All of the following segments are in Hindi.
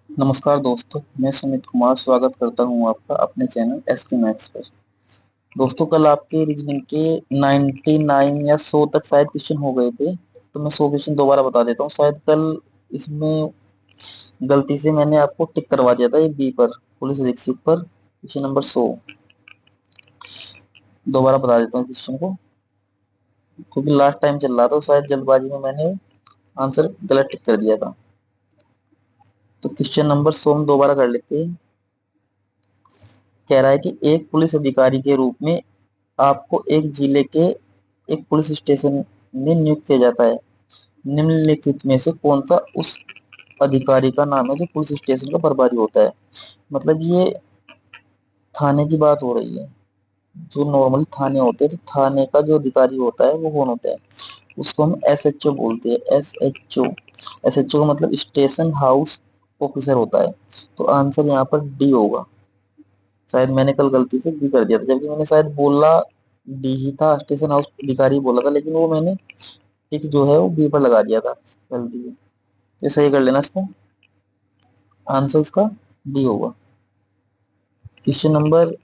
नमस्कार दोस्तों, मैं सुमित कुमार स्वागत करता हूं आपका अपने चैनल एसके मैथ्स पर। दोस्तों, कल आपके रीजनिंग के 99 या 100 तक शायद क्वेश्चन हो गए थे। तो मैं 100 क्वेश्चन दोबारा बता देता हूं। शायद कल इसमें गलती से मैंने आपको टिक करवा दिया था, ये बी पर, पुलिस अधीक्षक पर, क्वेश्चन नंबर 100। दोबारा बता देता हूँ क्वेश्चन को, क्योंकि लास्ट टाइम चल रहा था, शायद जल्दबाजी में मैंने आंसर गलत टिक कर दिया था। तो क्वेश्चन नंबर 100 हम दोबारा कर लेते हैं। कह रहा है कि एक पुलिस अधिकारी के रूप में आपको एक जिले के एक पुलिस स्टेशन में नियुक्त किया जाता है। निम्नलिखित में से कौन सा उस अधिकारी का नाम है जो पुलिस स्टेशन का प्रभारी होता है। मतलब ये थाने की बात हो रही है। जो नॉर्मली थाने होते हैं, तो थाने का जो अधिकारी होता है वो कौन होता है, उसको हम एसएचओ बोलते हैं। एसएचओ, एसएचओ का मतलब स्टेशन हाउस ऑफिसर होता है। तो आंसर यहाँ पर डी होगा। शायद मैंने कल गलती से बी कर दिया था, जबकि मैंने शायद बोला डी ही था, स्टेशन हाउस अधिकारी बोला था, लेकिन वो मैंने टिक जो है वो बी पर लगा दिया था गलती से। तो सही कर लेना इसको, आंसर इसका डी होगा। क्वेश्चन नंबर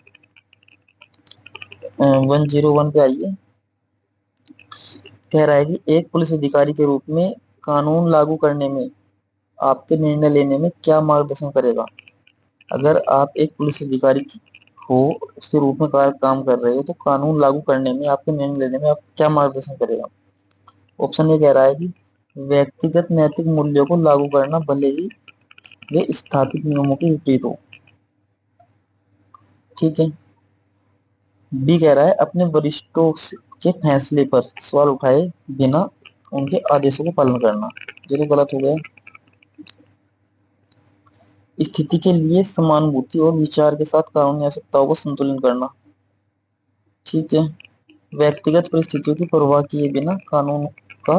101 पे आइए। कह रहा है कि एक पुलिस अधिकारी के रूप में कानून लागू करने में आपके निर्णय लेने में क्या मार्गदर्शन करेगा। अगर आप एक पुलिस अधिकारी हो, उसके रूप में काम कर रहे हो, तो कानून लागू करने में, आपके निर्णय लेने में आप क्या मार्गदर्शन करेगा। ऑप्शन ये कह रहा है कि व्यक्तिगत नैतिक मूल्यों को लागू करना, भले ही वे स्थापित नियमों के विपरीत हो। ठीक है। बी कह रहा है अपने वरिष्ठों के फैसले पर सवाल उठाए बिना उनके आदेशों का पालन करना। ये तो गलत हो गया। स्थिति के लिए समानुभूति और विचार के साथ कानूनी आवश्यकताओं को संतुलन करना। ठीक है। व्यक्तिगत परिस्थितियों की परवाह किए बिना कानून का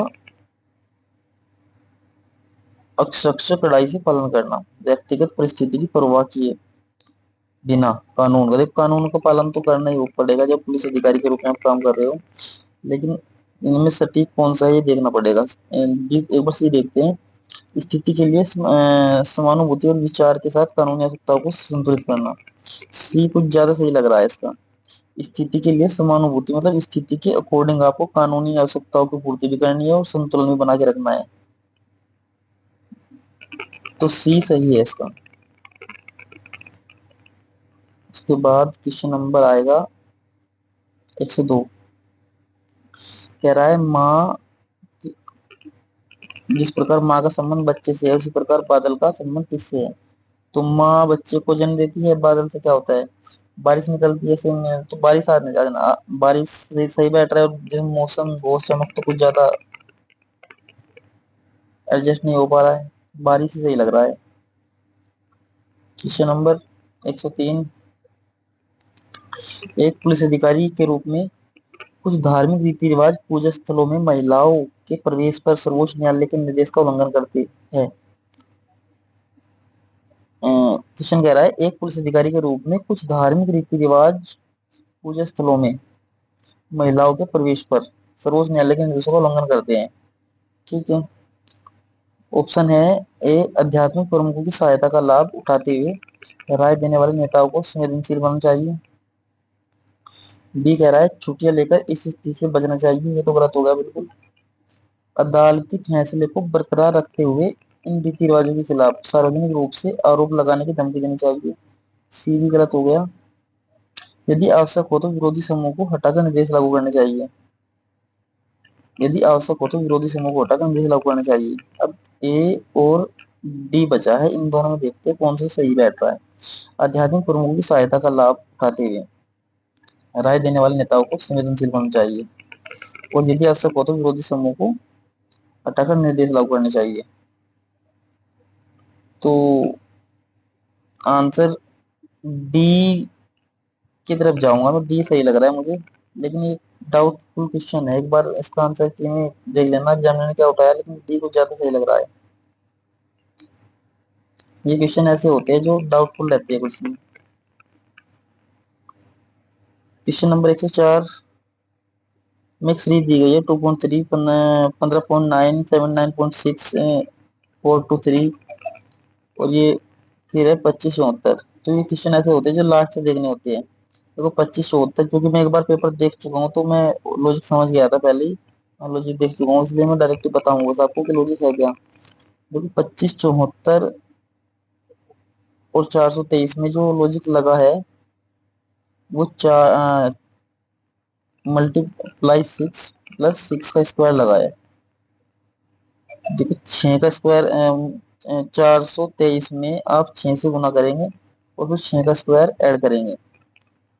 अक्षरशः कड़ाई से पालन करना। व्यक्तिगत परिस्थिति की परवाह किए बिना कानून का, देखो कानून का पालन तो करना ही पड़ेगा जब पुलिस अधिकारी के रूप में आप काम कर रहे हो, लेकिन इनमें सटीक कौन सा है ये देखना पड़ेगा। एक बार से देखते हैं। स्थिति के लिए समानुभूति और विचार के साथ कानूनी आवश्यकताओं को संतुलित करना। सी कुछ ज्यादा सही लग रहा है इसका। स्थिति के लिए समानुभूति मतलब स्थिति के अकॉर्डिंग आपको कानूनी आवश्यकताओं की पूर्ति भी करनी है और संतुलन भी बना के रखना है। तो सी सही है इसका। उसके बाद क्वेश्चन नंबर आएगा 102। कह रहा है माँ, जिस प्रकार माँ का संबंध बच्चे से है, उसी प्रकार बादल का संबंध किससे है। तो माँ बच्चे को जन्म देती है, बादल से क्या होता है, बारिश निकलती है। ऐसे में तो बारिश आने जाना, बारिश से सही बैठ रहा है, और जब मौसम घोष चमक तो कुछ ज्यादा एडजस्ट नहीं हो पा रहा है, बारिश ही सही लग रहा है। Question number 103। एक पुलिस अधिकारी के रूप में कुछ धार्मिक रीति रिवाज पूजा स्थलों में महिलाओं के प्रवेश पर सर्वोच्च न्यायालय के निर्देश का उल्लंघन करते हैं। क्वेश्चन कह रहा है एक पुलिस अधिकारी के रूप में कुछ धार्मिक रीति रिवाज पूजा स्थलों में महिलाओं के प्रवेश पर सर्वोच्च न्यायालय के निर्देशों का उल्लंघन करते हैं। ठीक है। ऑप्शन है ए आध्यात्मिक प्रमुखों की सहायता का लाभ उठाते हुए राय देने वाले नेताओं को संवेदनशील बनना चाहिए। बी कह रहा है छुट्टियां लेकर इस स्थिति से बचना चाहिए। ये तो गलत हो गया बिल्कुल। अदालती फैसले को बरकरार रखते हुए इन रीति रिवाजों के खिलाफ सार्वजनिक रूप से आरोप लगाने की धमकी देनी चाहिए। सी भी गलत हो गया। यदि आवश्यक हो तो विरोधी समूह को हटाकर निर्देश लागू करने चाहिए। यदि आवश्यक हो तो विरोधी समूह को हटाकर निर्देश लागू करने चाहिए। अब ए और डी बचा है, इन दोनों में देखते हैं कौन सा सही बैठ रहा है। आध्यात्मिक प्रमुखों की सहायता का लाभ उठाते हुए राय देने वाले नेताओं को संवेदनशील बनना चाहिए, और यदि आवश्यक हो तो विरोधी समूह को हटाकर निर्देश लागू करने चाहिए। तो आंसर डी की तरफ जाऊंगा, तो डी सही लग रहा है मुझे, लेकिन ये डाउटफुल क्वेश्चन है। एक बार इसका आंसर की में देख लेना एग्जामिनर ने क्या उठाया, लेकिन डी को ज्यादा सही लग रहा है। ये क्वेश्चन ऐसे होते हैं जो डाउटफुल रहते हैं क्वेश्चन। क्वेश्चन नंबर 104 में एक सीरीज दी गई है 2.3, 15.9, 79.6, 4 to 3, और ये फिर है 2574। तो ये क्वेश्चन ऐसे होते हैं जो लास्ट से देखने होते हैं। देखो 2574, क्योंकि मैं एक बार पेपर देख चुका हूँ तो मैं लॉजिक समझ गया था पहले ही। लॉजिक देख चुका हूँ, इसलिए मैं डायरेक्ट बताऊंगा बस आपको कि लॉजिक है क्या। देखो 2574 और 423 में जो लॉजिक लगा है वो चार मल्टीप्लाई 6 प्लस 6 का स्क्वायर लगा है। देखो 6 का स्क्वायर 423 में आप 6 से गुना करेंगे और फिर 6 का स्क्वायर ऐड करेंगे।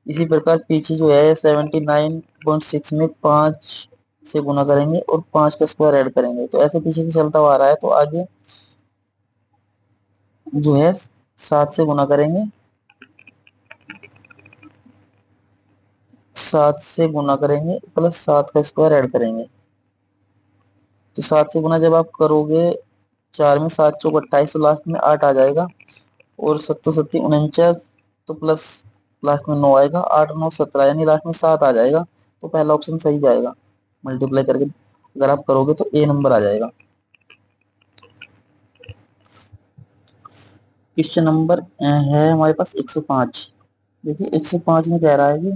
इसी प्रकार पीछे जो है 79.6 में 5 से गुना करेंगे और 5 का स्क्वायर ऐड करेंगे। तो ऐसे पीछे से चलता हुआ आ रहा है, तो आगे जो है 7 से गुना करेंगे, 7 से गुना करेंगे प्लस 7 का स्क्वायर ऐड करेंगे। तो 7 से गुना जब आप करोगे, 4 में 7 चौक 28, तो लास्ट में 8 आ जाएगा। और 7 सत्ती 49, तो प्लस लास्ट में 9 आएगा। 8 9 17, यानी लास्ट में 7 आ जाएगा। तो पहला ऑप्शन सही जाएगा। मल्टीप्लाई करके अगर आप करोगे तो ए नंबर आ जाएगा। क्वेश्चन नंबर है हमारे पास 105। देखिए 105 में कह रहा है कि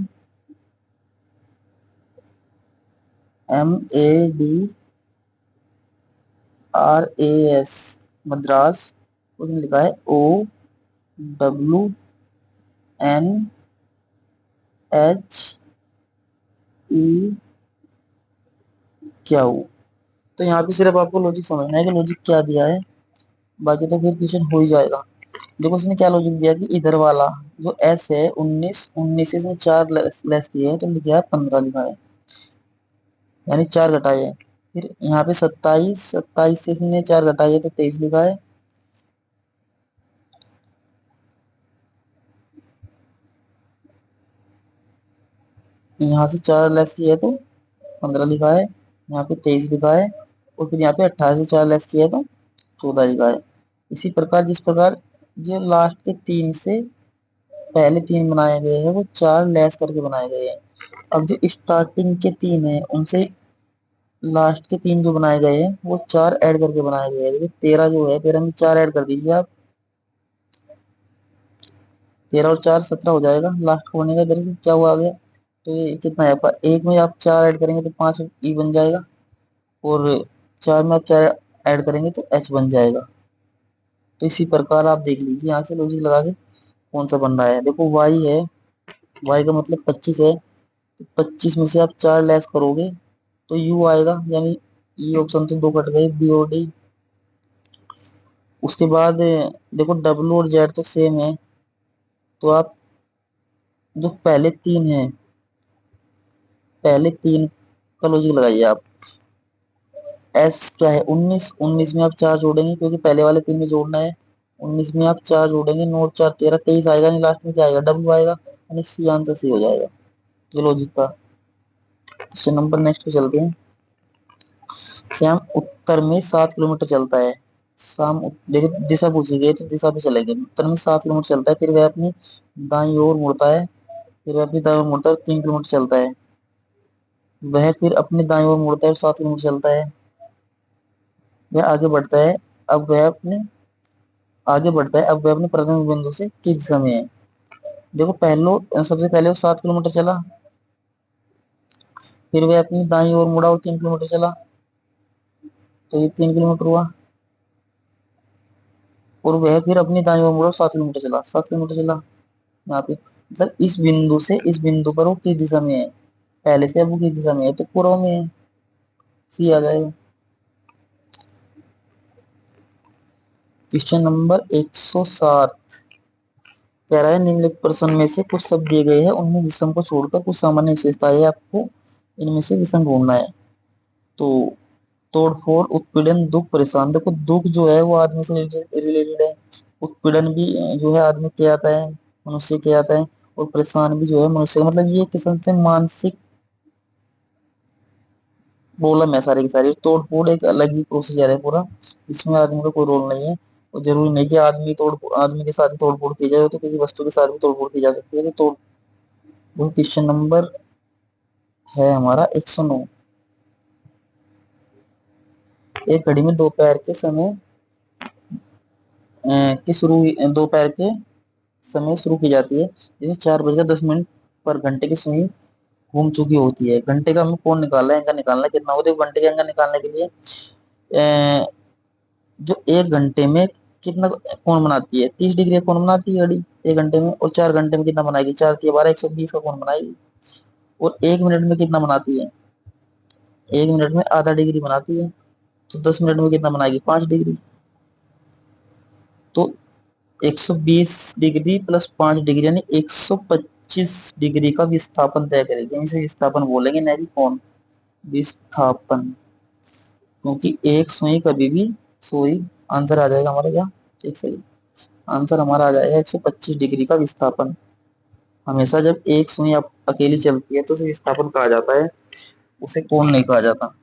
MADRAS मद्रास, उसने लिखा है OWNHEQ। तो यहाँ पे सिर्फ आपको लॉजिक समझना है कि लॉजिक क्या दिया है, बाकी तो फिर क्वेश्चन हो ही जाएगा। देखो उसने क्या लॉजिक दिया कि इधर वाला जो एस है 19 से इसने 4 लेस किए हैं तो लिखा है 15 लिखा है, यानी 4 घटाए हैं। फिर यहाँ पे 27 से इसने 4 घटाए है तो 23 लिखा है। यहाँ से 4 लेस किया है तो 15 लिखा है, यहाँ पे 23 लिखा है। और फिर यहाँ पे 28 से 4 लेस किया है तो 14 लिखा है। इसी प्रकार जिस प्रकार जो लास्ट के 3 से पहले 3 बनाए गए हैं वो 4 लेस करके बनाए गए हैं। अब जो स्टार्टिंग के 3 है उनसे लास्ट के 3 जो बनाए गए हैं वो 4 ऐड करके बनाए गए हैं। देखिए 13 जो है, 13 में 4 ऐड कर दीजिए आप, 13 और 4 17 हो जाएगा। लास्ट को होने का दरअसल क्या हुआ आ गया, तो ये कितना है आपका, एक में आप 4 ऐड करेंगे तो 5 ई बन जाएगा। और 4 में आप 4 ऐड करेंगे तो एच बन जाएगा। तो इसी प्रकार आप देख लीजिए यहाँ से लॉजिक लगा के कौन सा बन रहा है। देखो वाई है, वाई का मतलब 25 है, तो 25 में से आप 4 लेस करोगे तो यू आएगा, यानी ई ऑप्शन से 2 कट गए, बी और डी। उसके बाद देखो डब्लू और जेड तो सेम है, तो आप जो पहले तीन का लॉजिक लगाइए आप। एस क्या है 19, 19 में आप 4 जोड़ेंगे क्योंकि पहले वाले 3 में जोड़ना है। 19 में आप 4 जोड़ेंगे, 9 4 13, 23 आएगा, नहीं लास्ट में क्या आएगा, डब्लू आएगा, यानी सी आंसर सी हो जाएगा। ये लॉजिक का। क्वेश्चन नंबर नेक्स्ट पे चलते हैं। श्याम उत्तर में 7 किलोमीटर चलता है। देखिए दिशा पूछी गई तो दिशा पे चलेंगे। उत्तर में 7 किलोमीटर चलता है, फिर वह अपनी दाईं ओर मुड़ता है, फिर वह अपनी दाईं ओर मुड़ता है और 3 किलोमीटर चलता है। वह फिर अपनी दाईं ओर मुड़ता है और 7 किलोमीटर चलता है। वह आगे बढ़ता है, अब वह अपने आगे बढ़ता है, अब वह अपने प्रारंभिक बिंदु से किस दिशा में है। देखो सबसे पहले वो 7 किलोमीटर चला, फिर वह अपनी दाईं ओर मुड़ा और 3 किलोमीटर चला, तो ये 3 किलोमीटर हुआ। और वह फिर अपनी दाईं ओर मुड़ा और 7 किलोमीटर चला, 7 किलोमीटर चला। यहाँ पे मतलब इस बिंदु से इस बिंदु पर वो किस दिशा में है, पहले से अब वो किस दिशा में है, तो पूर्व में है, सी आ जाएगा। क्वेश्चन नंबर 107 कह रहा है निम्नलिखित प्रश्न में से कुछ शब्द दिए गए हैं, उनमें विषम को छोड़कर कुछ सामान्य विशेषता है, आपको इनमें से विषम ढूंढना है। तो तोड़फोड़, उत्पीड़न, दुख, परेशान। देखो दुख जो है वो आदमी से रिलेटेड है, उत्पीड़न भी जो है आदमी के आता है, मनुष्य के आता है, और परेशान भी जो है मनुष्य, मतलब ये किस्म से मानसिक प्रॉब्लम है सारी की सारी। तोड़ फोड़ एक अलग ही प्रोसीजर है पूरा, इसमें आदमी का कोई रोल नहीं है। और जरूरी नहीं कि आदमी के साथ तोड़ फोड़ की जाए, तो किसी वस्तु के साथ भी तोड़ फोड़ की जा सकती है। तो वो क्वेश्चन नंबर है हमारा 109। एक घड़ी में दोपहर के समय की शुरू दोपहर के समय शुरू की जाती है, जिसमें 4 बजकर 10 मिनट पर घंटे की सुई घूम चुकी होती है। घंटे का हमें कोण निकालना है, एंगल निकालना है, कितना होता है घंटे के एंगल निकालने के लिए। अ, जो 1 घंटे में कितना कोण बनाती है, 30 डिग्री का कोण बनाती है घड़ी 1 घंटे में। और 4 घंटे में कितना बनाएगी, 4 × 12 120 का कोण बनाएगी। और 1 मिनट में कितना बनाती है, 1 मिनट में आधा डिग्री बनाती है। तो 10 मिनट में कितना बनाएगी, 5 डिग्री। तो 120 डिग्री प्लस 5 डिग्री यानी 125 डिग्री का विस्थापन तय करेगी। हम इसे विस्थापन बोलेंगे, नहीं कोण, विस्थापन। क्योंकि एक सुई कभी भी सुई, आंसर आ जाएगा हमारा क्या, एक सही आंसर हमारा आ जाएगा 125 डिग्री का विस्थापन। हमेशा जब एक सुई अकेली चलती है तो उसे विस्थापन कहा जाता है, उसे कोण नहीं कहा जाता।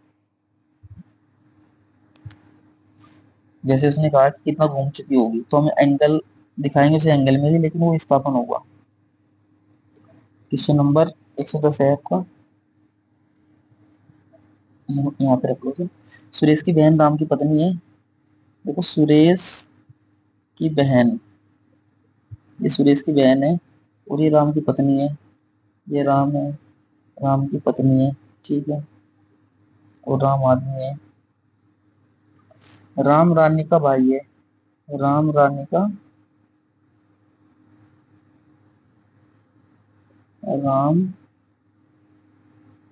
जैसे उसने कहा कि कितना घूम चुकी होगी, तो हम एंगल दिखाएंगे उसे एंगल में ही, लेकिन वो विस्थापन होगा। क्वेश्चन नंबर 110 है आपका, यहाँ पे रख लो इसे। सुरेश की बहन राम की पत्नी है। देखो सुरेश की बहन, ये सुरेश की बहन है और ये राम की पत्नी है। ये राम है, राम की पत्नी है, ठीक है। और राम आदमी है। राम रानी का भाई है, राम रानी का, राम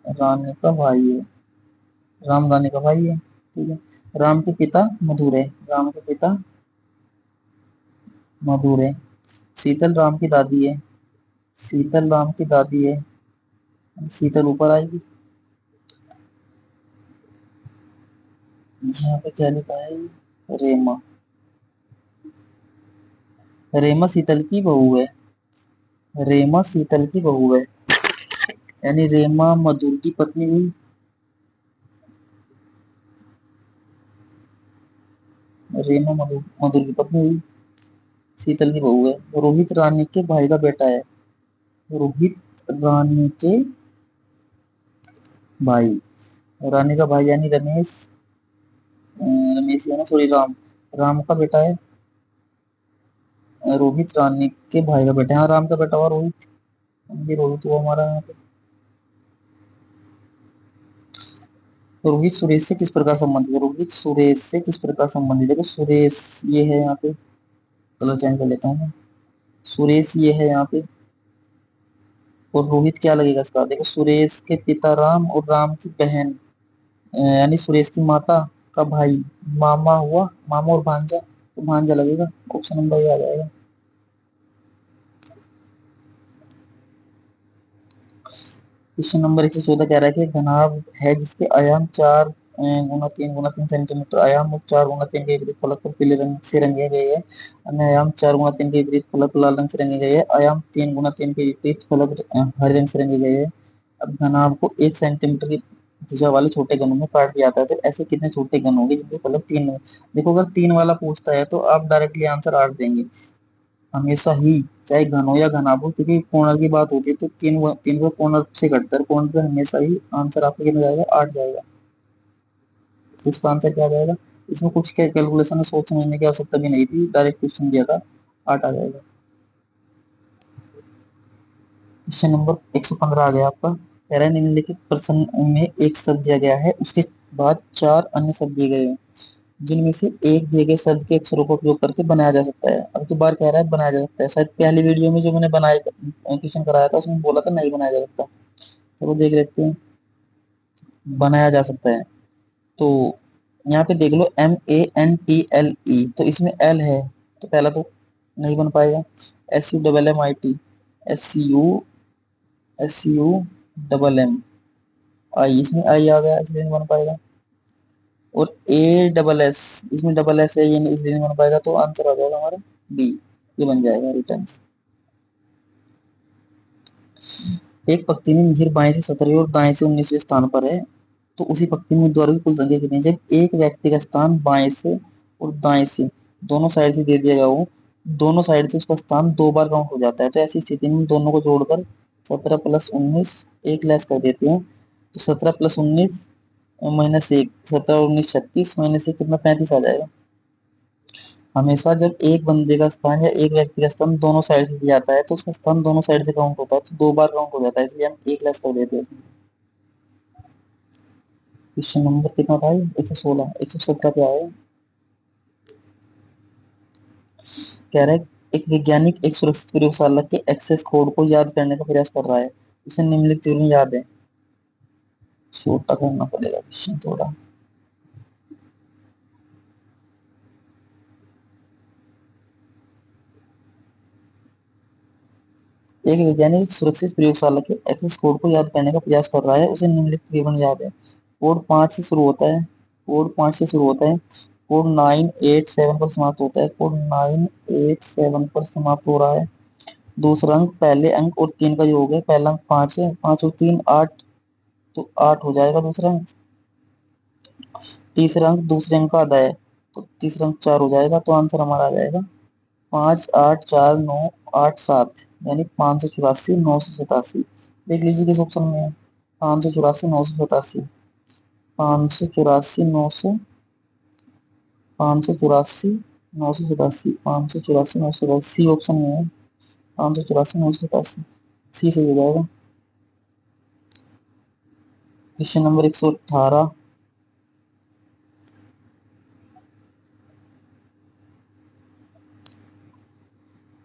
रानी का भाई है, राम रानी का भाई है, ठीक है। राम के पिता मधुर है, राम के पिता मधुर है। शीतल राम की दादी है, शीतल राम की दादी है। शीतल ऊपर आएगी। यहाँ पे क्या लिखा है, रेमा, रेमा शीतल की बहू है, रेमा शीतल की बहू है। यानी रेमा मधुर की पत्नी हुई, रेमा मधुर मधुर की पत्नी हुई, शीतल की बहू है। रोहित रानी के भाई का बेटा है, रोहित रानी के भाई, रानी का भाई यानी रमेश, रमेश है ना, सॉरी राम, राम का बेटा है। रोहित रानी के भाई का बेटा है, हाँ राम का बेटा हुआ रोहित, ये रोहित हुआ हमारा यहाँ पे। तो रोहित सुरेश से किस प्रकार संबंधित है, रोहित सुरेश से किस प्रकार संबंधित है। देखो सुरेश ये है यहाँ पे, कलर चेंज कर लेता हूँ मैं। सुरेश ये है यहाँ पे, और रोहित क्या लगेगा इसका, देखो सुरेश के पिता राम और राम की बहन, यानी सुरेश की माता का भाई, मामा हुआ, मामा और भांजा, तो भांजा लगेगा। ऑप्शन नंबर ये आ जाएगा। क्वेश्चन नंबर 114 कह रहा है कि एक घनाभ है जिसके आयाम 4 × 3 × 3 सेंटीमीटर आयाम और 4 × 3 के विपरीत फलक पर पीले रंग से रंगे गए हैं। अन्य आयाम 4 × 3 के विपरीत फलक लाल रंग से रंगे गए हैं। आयाम 3 × 3 के विपरीत फलक हरे रंग से रंगे गए हैं। अब घनाभ को 1 सेंटीमीटर की भुजा वाले छोटे घनों में काट दिया जाता है, तो ऐसे कितने छोटे घन होंगे जिनके फलक 3 में। देखो अगर 3 वाला पूछता है तो आप डायरेक्टली आंसर 8 देंगे हमेशा ही, चाहे घन हो या घनाभ हो, क्योंकि कोणा की बात होती है तो तीन को कोण से घटकर कोण पे हमेशा ही आंसर आपका कितना जाएगा, 8 जाएगा। तो इसका आंसर क्या जाएगा, इसमें कुछ कैलकुलेशन में सोच समझने की आवश्यकता भी नहीं थी, डायरेक्ट क्वेश्चन दिया था, 8 आ जाएगा। क्वेश्चन नंबर 115 आ गया आपका, कह रहा है निम्नलिखित प्रश्न में एक शब्द दिया गया है, उसके बाद 4 अन्य शब्द दिए गए हैं, जिनमें से एक दिए गए शब्द के अक्षरों का उपयोग करके बनाया जा सकता है। अब की बार कह रहा है बनाया जा सकता है, शायद पहली वीडियो में जो मैंने बनाया क्वेश्चन कराया था उसमें बोला था नहीं बनाया जा सकता। चलो देख लेते हैं, बनाया जा सकता है। तो यहाँ पे देख लो MANTLE, तो इसमें L है, तो पहला तो नहीं बन पाएगा। SUMMIT, SUMMI, इसमें आई आ गया इसलिए नहीं बन पाएगा। और ASS, इसमें डबल एस है, ये नहीं इसलिए नहीं बन पाएगा, तो आंसर आ जाएगा हमारा B, ये बन जाएगा रिटर्न। एक पंक्ति में मिहिर बाएं से 17वें और दाएं से 19वें स्थान पर है, तो उसी पंक्ति में उम्मीदवारों की कुल संख्या कितनी है। जब एक व्यक्ति का स्थान बाएं से और दाएं से दोनों साइड से दे दिया गया हो, दोनों साइड से उसका स्थान 2 बार काउंट हो जाता है, तो ऐसी स्थिति में दोनों को जोड़कर 17 + 19 एक लेस कर देते हैं, तो 17 + 19 -1, 17 और 19 36, -1 कितना 35 आ जाएगा। हमेशा जब एक बंदे का स्थान या एक व्यक्ति का स्थान दोनों साइड से दिया जाता है तो उसका स्थान दोनों साइड से काउंट होता है, तो 2 बार काउंट हो जाता है, इसलिए हम एक लेस कर देते हैं। क्वेश्चन नंबर कितना था? 116। 117 पे आए। कह रहा है एक वैज्ञानिक एक सुरक्षित प्रयोगशाला के एक्सेस कोड को याद करने का प्रयास कर रहा है, उसे निम्नलिखित विवरण याद है। छोटा करना पड़ेगा क्वेश्चन थोड़ा। एक वैज्ञानिक सुरक्षित प्रयोगशाला के एक्सेस कोड को याद करने का प्रयास कर रहा है, उसे निम्नलिखित विवरण याद है। कोड 5 से शुरू होता है। कोड 5 से शुरू होता है। कोड 987 पर समाप्त होता है। कोड 987 पर समाप्त हो रहा है। दूसरा अंक पहले अंक और 3 का योग है। पहला अंक 5 है, 5 और 3 8, तो 8 हो जाएगा दूसरा अंक। तीसरा अंक दूसरे अंक का आधा है, तो तीसरा अंक 4 हो जाएगा, तो आंसर हमारा आ जाएगा 5 8 4 9 8 7, यानी 584 987। देख लीजिए किस ऑप्शन में है। 584 987। 584 900, 584 987, 584 987 सी ऑप्शन में है। 584 987 सी सही हो जाएगा। Question number 118।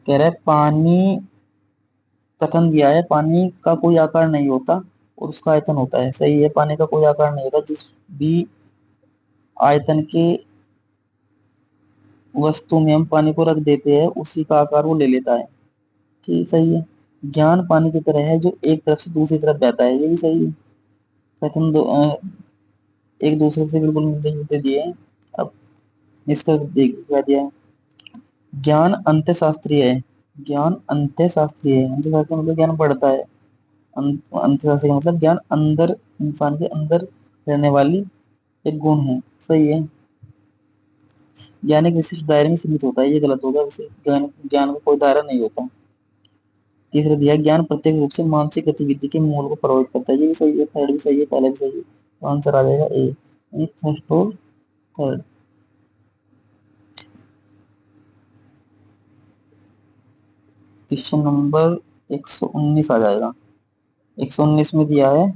कह रहा है पानी, कथन दिया है पानी का कोई आकार नहीं होता और उसका आयतन होता है। सही है, पानी का कोई आकार नहीं होता, जिस भी आयतन के वस्तु में हम पानी को रख देते हैं उसी का आकार वो ले लेता है। ठीक, सही है। ज्ञान पानी की तरह है जो एक तरफ से दूसरी तरफ बहता है, ये भी सही है। कथन एक दूसरे से बिल्कुल मिलते जुलते दिए हैं। अब इसका देख क्या दिया है। ज्ञान अंत्य शास्त्रीय है। ज्ञान अंत्य शास्त्रीय है, अंत्य शास्त्रीय मतलब ज्ञान बढ़ता है। अंत्य शास्त्रीय मतलब ज्ञान अंदर, इंसान के अंदर रहने वाली एक गुण है। सही है। ज्ञान एक विशिष्ट दायरे में सीमित होता है, ये गलत होगा। विशिष्ट ज्ञान, ज्ञान का कोई दायरा नहीं होता। तीसरा दिया ज्ञान प्रत्येक रूप से मानसिक गतिविधि के मूल को प्रभावित करता है, ये भी सही है। थर्ड भी सही है, पहला भी सही है, तो आंसर आ जाएगा ए, फर्स्ट और थर्ड। क्वेश्चन नंबर 119 आ जाएगा। 119 में दिया है,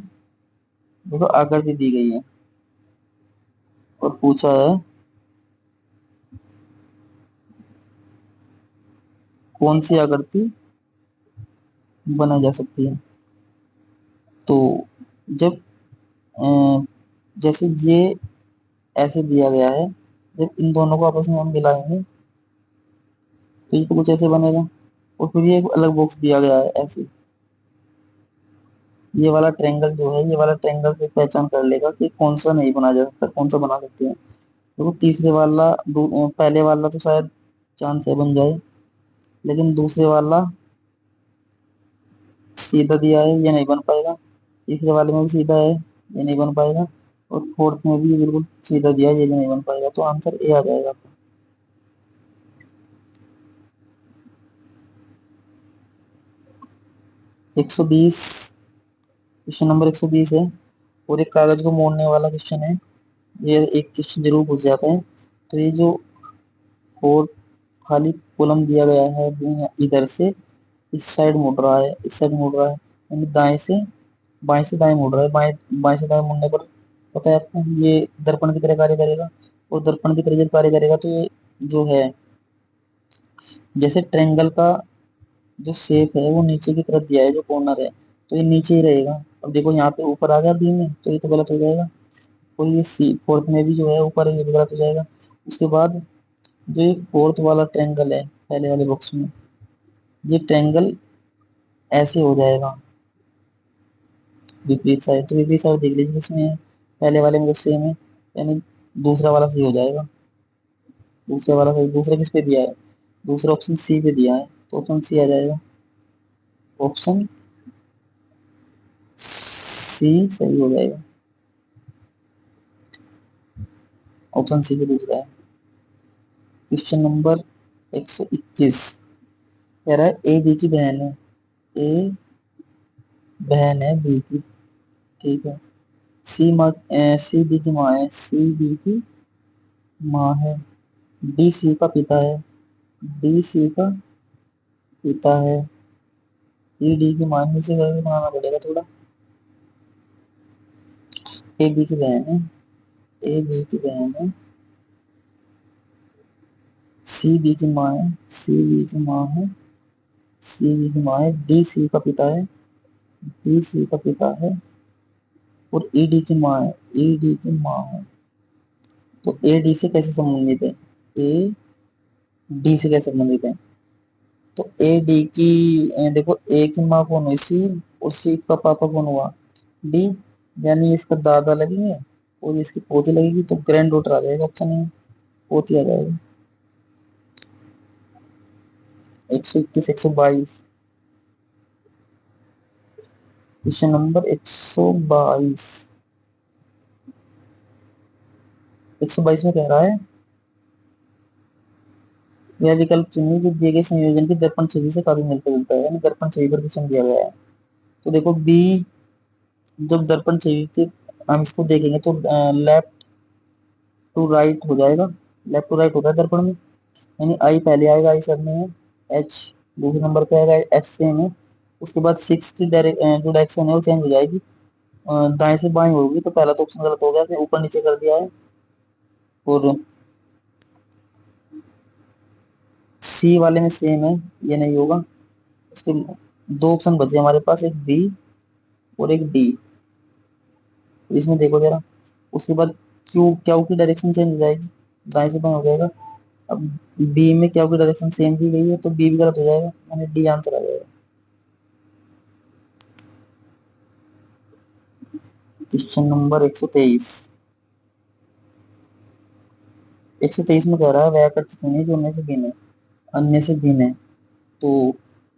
देखो आकृति दी गई है और पूछा है कौन सी आकृति बनाई जा सकती है। तो जब अ, जैसे ये ऐसे दिया गया है, जब इन दोनों को आपस में हम मिलाएंगे तो ये तो कुछ ऐसे बनेगा। और फिर ये एक अलग बॉक्स दिया गया है ऐसे। ये वाला ट्रायंगल जो है, ये वाला ट्रायंगल से पहचान कर लेगा कि कौन सा नहीं बना जा सकता, कौन सा बना सकते हैं। देखो तीसरे वाला पहले वाला तो शायद चांद से बन जाए, लेकिन दूसरे वाला सीधा दिया है, ये नहीं बन पाएगा। तीसरे वाले में भी सीधा है, ये नहीं बन पाएगा। और फोर्थ में भी बिल्कुल सीधा दिया है, ये भी नहीं बन पाएगा, तो आंसर ए आ जाएगा। 120। क्वेश्चन नंबर 120 है और एक कागज को मोड़ने वाला क्वेश्चन है। ये एक क्वेश्चन जरूर पूछ जाता है। तो ये जो फोर खाली कॉलम दिया गया है, इधर से इस साइड मुड़ रहा है, इस साइड मुड़ रहा है, यानी दाएं से बाएं से दाएं मुड़ रहा है। बाएं बाएं से दाएं मुड़ने पर पता है आपको ये दर्पण की तरह कार्य करेगा। और दर्पण की तरह जब कार्य करेगा तो ये जो है, जैसे ट्रेंगल का जो शेप है वो नीचे की तरफ दिया है, जो कॉर्नर है, तो ये नीचे ही रहेगा। अब देखो यहाँ पे ऊपर आ गया बी में, तो ये तो गलत हो जाएगा। और ये सी फोर्थ में भी जो है ऊपर है, ये भी गलत हो जाएगा। उसके बाद जो ये फोर्थ वाला ट्रेंगल है पहले वाले बॉक्स में, ये ट्रेंगल ऐसे हो जाएगा विपरीत साइड। तो विपरीत साइड देख लीजिए इसमें है, पहले वाले में तो सेम है, यानी दूसरा वाला सही हो जाएगा। दूसरा वाला सही, दूसरा किस पे दिया है? दूसरा ऑप्शन सी पे दिया है, तो ऑप्शन सी आ जाएगा। ऑप्शन सी सही हो जाएगा। ऑप्शन सी पे दूसरा है। क्वेश्चन नंबर 121 कह रहा है ए बी की बहन है। ए बहन है बी की, ठीक है। सी माँ, सी बी की माँ है, सी बी की माँ है। डी सी का पिता है, डी सी का पिता है, ई डी की मान नीचे करके बनाना पड़ेगा थोड़ा। ए बी की बहन है, ए बी की बहन है, सी बी की माँ है, सी बी की माँ है, सी बी की माँ है, डी सी का पिता है, डी सी का पिता है, और ई डी की माँ है, ई डी की माँ है। तो ए डी से कैसे संबंधित है, ए डी से कैसे संबंधित है? तो ए डी की देखो, ए की माँ कौन हुई, सी, और सी का पापा कौन हुआ, डी। यानी इसका दादा लगेंगे और इसकी पोती लगेगी, तो ग्रैंड डॉटर आ जाएगा ऑप्शन में, पोती आ जाएगी। 121, 122, क्वेश्चन नंबर 122। 122 में कह रहा है, यह विकल्प चुनिए जो दिए गए संयोजन की दर्पण छवि से काफी मिलता जुलता है, यानी दर्पण छवि पर क्वेश्चन दिया गया है। तो देखो बी, जब दर्पण छवि के हम इसको देखेंगे तो लेफ्ट टू राइट हो जाएगा, लेफ्ट टू राइट होता है दर्पण में, यानी आई पहले आएगा, आई सब में है, एच दूसरे नंबर पे आएगा, एच सेम है। उसके बाद सिक्स की जो डायरेक्शन है वो चेंज हो जाएगी, दाएं से बाएं होगी, तो पहला तो ऑप्शन गलत हो गया, फिर ऊपर नीचे कर दिया है। और सी वाले में सेम है, ये नहीं होगा। उसके दो ऑप्शन बचे हमारे पास, एक बी और एक डी। इसमें देखो जरा, उसके बाद क्यू, क्यू की डायरेक्शन चेंज हो जाएगी, दाएं से बाएं हो जाएगा। अब बी में क्यू की डायरेक्शन सेम दी गई है, तो बी भी गलत हो जाएगा, यानी डी आंसर आ जाएगा। Question number 123। 123 में कह रहा है वह आकृति चुनिए जो उनमें से भिन्न है, अन्य से भिन्न है। तो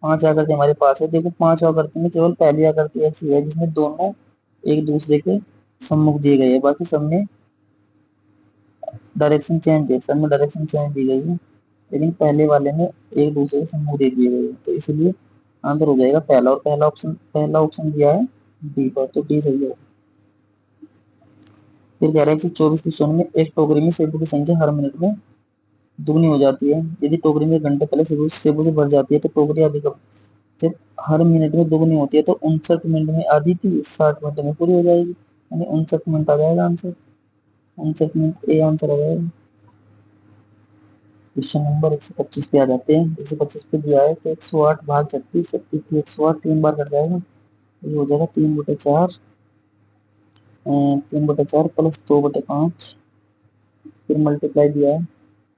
पांच आकृति हमारे पास है, देखो पांच आकृति में केवल पहली आकृति ऐसी है जिसमें दोनों एक दूसरे के सम्मुख दिए गए हैं, बाकी सब में डायरेक्शन चेंज है, सब में डायरेक्शन चेंज दी गई है, लेकिन पहले वाले में एक दूसरे के सम्मुख दे दिए गए हैं, तो इसलिए आंसर हो जाएगा पहला, और पहला ऑप्शन दिया है डी पर, तो डी सही है। फिर कह रहे हैं कि 24 क्वेश्चन में एक टोकरी में सेबों की संख्या हर मिनट में दुगनी हो जाती है, यदि टोकरी में घंटे पहले सेबों से भर जाती है तो टोकरी आधी कब, जब हर मिनट में दुगनी होती है तो 59 मिनट में आधी थी, 60 मिनट में पूरी हो जाएगी, यानी 59 मिनट आ जाएगा आंसर, 59 मिनट ए आंसर आ जाएगा। क्वेश्चन नंबर 125 पे आ जाते हैं। 125 पे दिया है कि 108 भाग 36, 108 3 बार कट जाएगा, ये हो जाएगा 3/4, 3/4 प्लस 2/5, फिर मल्टीप्लाई दिया है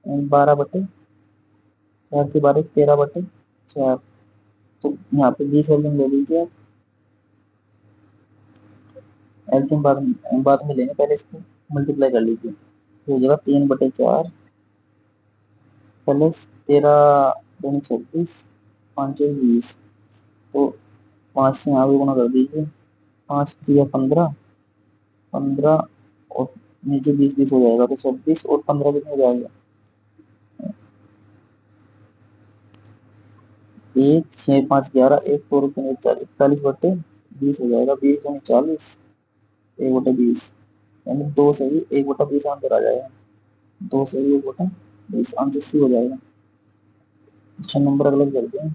12/4 की 12, 13/4। तो यहाँ पे 20 एल्सियम ले लीजिए आप, एल्सियम बाद में लेंगे, पहले इसको मल्टीप्लाई कर लीजिए, तो हो जाएगा 3/4 प्लस 13 दूनी 26, 5 20, तो 5 से यहाँ भी गुना कर दीजिए, 5 × 3 = 15, 15 और नीचे 20 20 हो जाएगा, तो 26 और 15 कितने हो जाएगा, 1 6 5 11, 1 4 41 हो जाएगा, 20 दूनी 40, 1/20, यानी 2 सही 1/20 आंसर आ जाएगा, 2 सही 1/20 आंसर सी हो जाएगा। क्वेश्चन नंबर अगला करते हैं।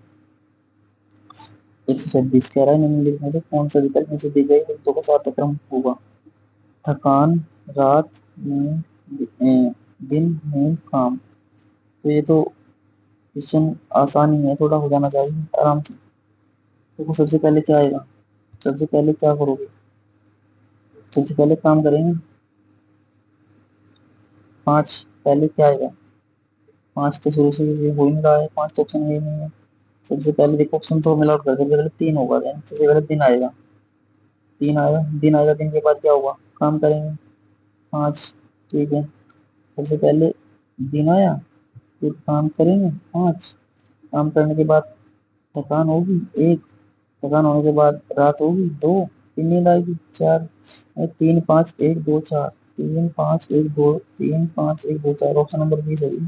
126 कह रहा है निम्नलिखित में से कौन सा विकल्प नीचे दी गई वृत्तों का सार्थक्रम होगा, थकान, रात, नींद, दिन, नींद, काम। तो ये तो क्वेश्चन आसान ही है, थोड़ा हो जाना चाहिए आराम से। देखो सबसे पहले क्या आएगा, सबसे पहले क्या करोगे, सबसे पहले काम करेंगे, 5 पहले क्या आएगा, 5 तो शुरू से हो ही नहीं रहा है, 5 तो ऑप्शन में ही नहीं है। सबसे पहले देखो ऑप्शन तो मिला आउट कर दो, पहले 3 होगा, सबसे पहले दिन आएगा, 3 आएगा, दिन आएगा, दिन के बाद क्या होगा, काम करेंगे, 5, ठीक है। सबसे पहले दिन आया, फिर काम करेंगे 5, काम करने के बाद थकान होगी 1, थकान होने के बाद रात होगी 2, फिर नींद आएगी 4, 3 5 1 2 4, 3 5 1 2, 3 5 1 2 4, ऑप्शन नंबर बी सही।